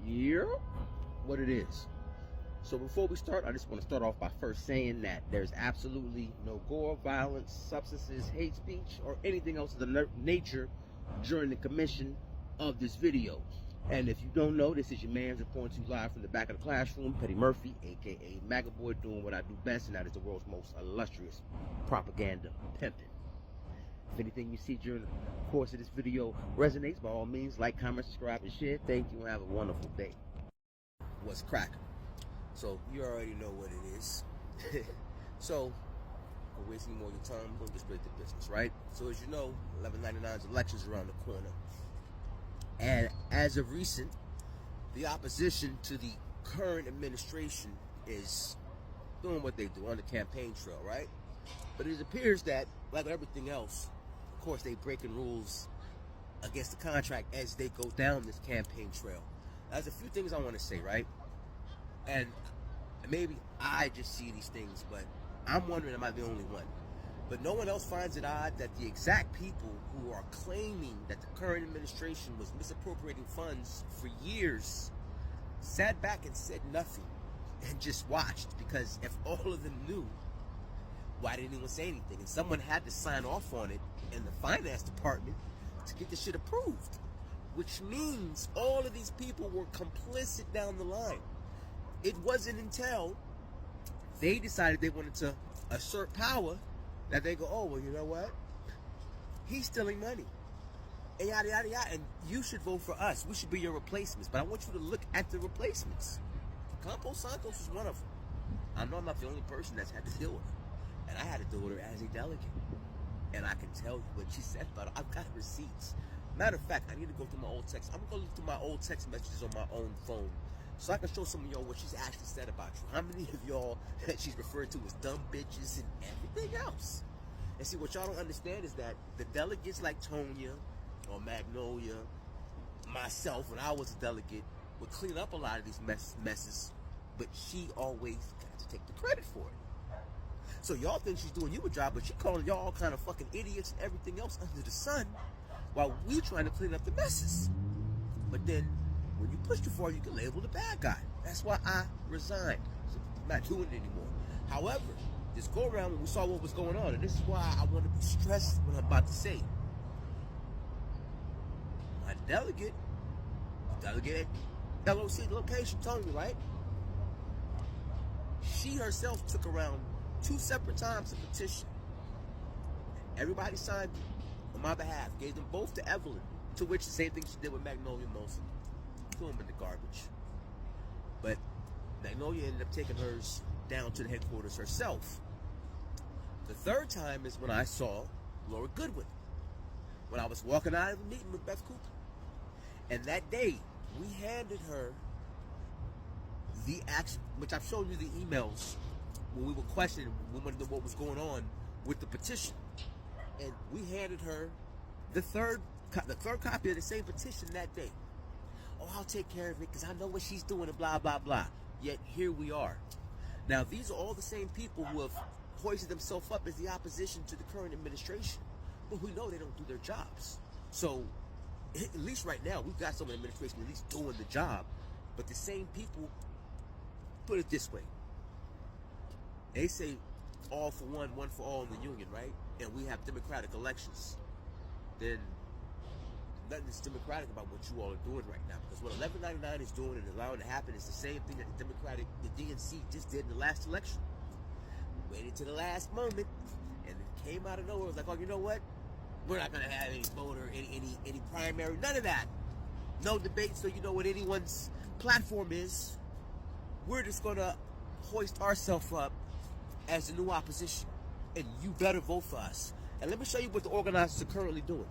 Yeah, what it is. So before we start, I just want to start off by first saying that there's absolutely no gore, violence, substances, hate speech, or anything else of the nature during the commission of this video. And if you don't know, this is your man's reporting to you live from the back of the classroom, Petty Murphy, aka Maga Boy, doing what I do best, and that is the world's most illustrious propaganda pimping. If anything you see during the course of this video resonates, by all means, like, comment, subscribe, and share. Thank you, and have a wonderful day. What's cracking? So, you already know what it is. So, we're wasting more of your time. We're going to get straight to business, right? So, as you know, 1199's elections around the corner. And as of recent, the opposition to the current administration is doing what they do on the campaign trail, right? But it appears that, like everything else, of course, they breaking rules against the contract as they go down this campaign trail. There's a few things I want to say, right? And maybe I just see these things, but I'm wondering, am I the only one? But no one else finds it odd that the exact people who are claiming that the current administration was misappropriating funds for years sat back and said nothing and just watched, because if all of them knew, why didn't anyone say anything? And someone had to sign off on it in the finance department to get this shit approved, which means all of these people were complicit down the line. It wasn't until they decided they wanted to assert power that they go, oh, well, you know what? He's stealing money. And yada, yada, yada. And you should vote for us. We should be your replacements. But I want you to look at the replacements. Campos Santos is one of them. I know I'm not the only person that's had to deal with her. And I had to deal with her as a delegate. And I can tell you what she said about her. I've got receipts. Matter of fact, I need to go through my old text. I'm going to go look through my old text messages on my own phone, so I can show some of y'all what she's actually said about you. How many of y'all that she's referred to as dumb bitches and everything else? And see, what y'all don't understand is that the delegates like Tonya or Magnolia, myself, when I was a delegate, would clean up a lot of these messes, but she always got to take the credit for it. So y'all think she's doing you a job, but she calling y'all all kind of fucking idiots and everything else under the sun, while we trying to clean up the messes. But then, when you push too far, you get labeled a bad guy. That's why I resigned. So I'm not doing it anymore. However, this go around when we saw what was going on, and this is why I want to be stressed when I'm about to say. My delegate LOC location told me, right? She herself took around 2 separate times a petition. Everybody signed on my behalf, gave them both to Evelyn, to which the same thing she did with Magnolia Molson. Threw them in the garbage. But Magnolia ended up taking hers down to the headquarters herself. The third time is when I saw Laura Goodwin, when I was walking out of the meeting with Beth Cooper. And that day, we handed her the action, which I've shown you the emails when we were questioning, we wanted to know what was going on with the petition. And we handed her the third copy of the same petition that day. Oh, I'll take care of it because I know what she's doing and blah, blah, blah. Yet here we are. Now, these are all the same people who have hoisted themselves up as the opposition to the current administration. But we know they don't do their jobs. So, at least right now, we've got some administration at least doing the job. But the same people, put it this way. They say all for one, one for all in the union, right? And we have democratic elections. Then nothing's democratic about what you all are doing right now, because what 1199 is doing and allowing to happen is the same thing that the DNC just did in the last election. Waited to the last moment, and it came out of nowhere. It was like, oh, you know what? We're not gonna have any voter, any primary, none of that. No debate, so you know what anyone's platform is. We're just gonna hoist ourselves up as the new opposition, and you better vote for us. And let me show you what the organizers are currently doing.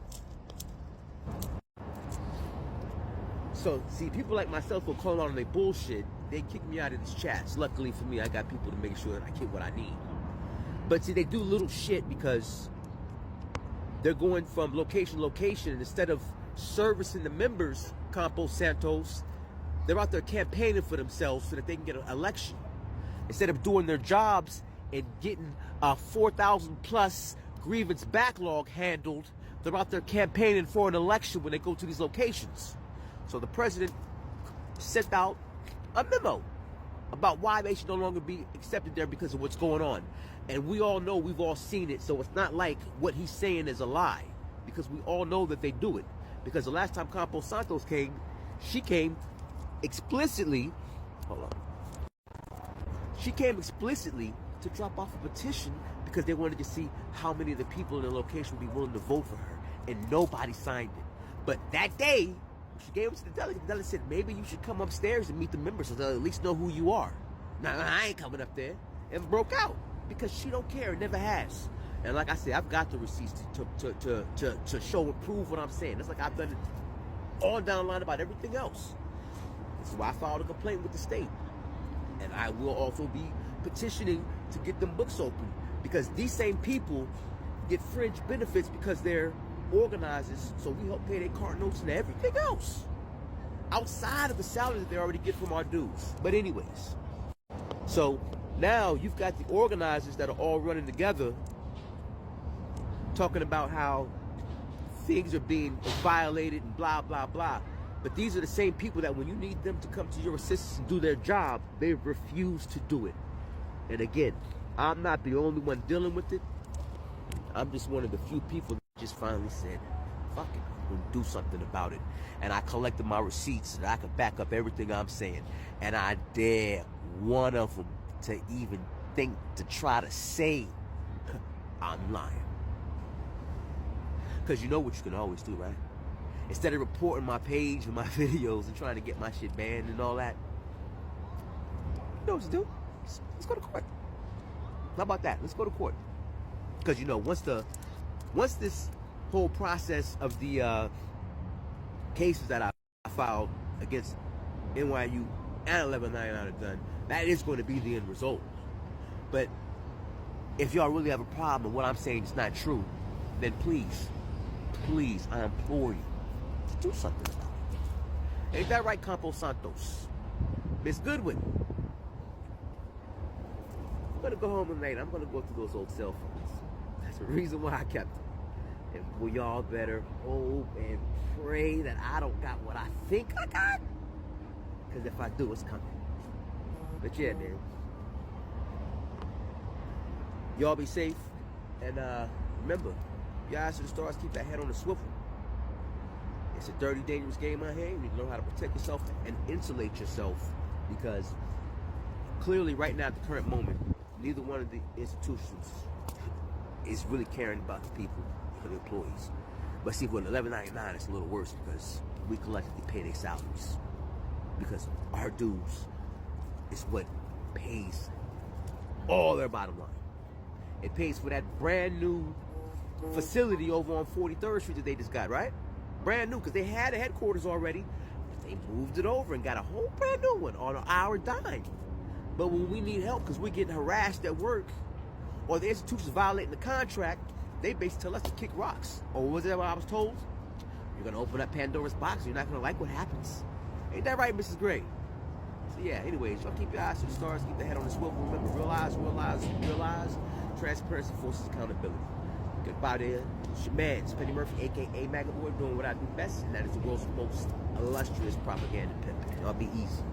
So, see, people like myself who are calling on their bullshit, they kick me out of these chats. Luckily for me, I got people to make sure that I get what I need. But see, they do little shit because they're going from location to location, and instead of servicing the members, Campos Santos, they're out there campaigning for themselves so that they can get an election. Instead of doing their jobs and getting a 4,000 plus grievance backlog handled, they're out there campaigning for an election when they go to these locations. So the president sent out a memo about why they should no longer be accepted there because of what's going on. And we all know, we've all seen it, so it's not like what he's saying is a lie, because we all know that they do it. Because the last time Campo Santos came, she came explicitly, hold on, she came explicitly to drop off a petition because they wanted to see how many of the people in the location would be willing to vote for her, and nobody signed it. But that day, she gave it to the delegate. The delegate said, maybe you should come upstairs and meet the members so they'll at least know who you are. Nah, I ain't coming up there. And broke out because she don't care, never has. And like I said, I've got the receipts to show and prove what I'm saying. It's like I've done it on down the line about everything else. This is why I filed a complaint with the state. And I will also be petitioning to get them books open, because these same people get fringe benefits because they're organizers, so we help pay their car notes and everything else outside of the salary that they already get from our dues. But anyways, so now you've got the organizers that are all running together talking about how things are being violated and blah blah blah, but these are the same people that when you need them to come to your assistance and do their job, they refuse to do it. And again, I'm not the only one dealing with it. I'm just one of the few people that just finally said, fuck it, I'm gonna do something about it. And I collected my receipts so that I could back up everything I'm saying. And I dare one of them to even think to try to say I'm lying. Because you know what you can always do, right? Instead of reporting my page and my videos and trying to get my shit banned and all that, you know what to do? Let's go to court. How about that? Let's go to court. Because, you know, once this whole process of the cases that I filed against NYU and 1199 are done, that is going to be the end result. But if y'all really have a problem and what I'm saying is not true, then please, I implore you to do something about it. Ain't that right, Campo Santos? Miss Goodwin. I'm going to go home later. I'm going to go through those old cell phones. That's the reason why I kept them. And well, y'all better hope and pray that I don't got what I think I got. Because if I do, it's coming. But yeah, man. Y'all be safe. And remember, your eyes to the stars, keep that head on the swivel. It's a dirty, dangerous game out here. You need to learn how to protect yourself and insulate yourself. Because clearly, right now, at the current moment, neither one of the institutions is really caring about the people, for the employees. But see, with 1199, it's a little worse because we collectively pay their salaries. Because our dues is what pays all their bottom line. It pays for that brand new facility over on 43rd Street that they just got, right? Brand new, because they had a headquarters already, but they moved it over and got a whole brand new one on our dime. But when we need help because we're getting harassed at work, or the institution's violating the contract, they basically tell us to kick rocks. Or was that what I was told? You're going to open up Pandora's box, you're not going to like what happens. Ain't that right, Mrs. Gray? So yeah, anyways, y'all keep your eyes to the stars, keep the head on the swivel. Remember, realize, transparency forces accountability. Goodbye there. It's your man, Tymurphy, a.k.a. Magna Boy, doing what I do best, and that is the world's most illustrious propaganda pimp. Y'all be easy.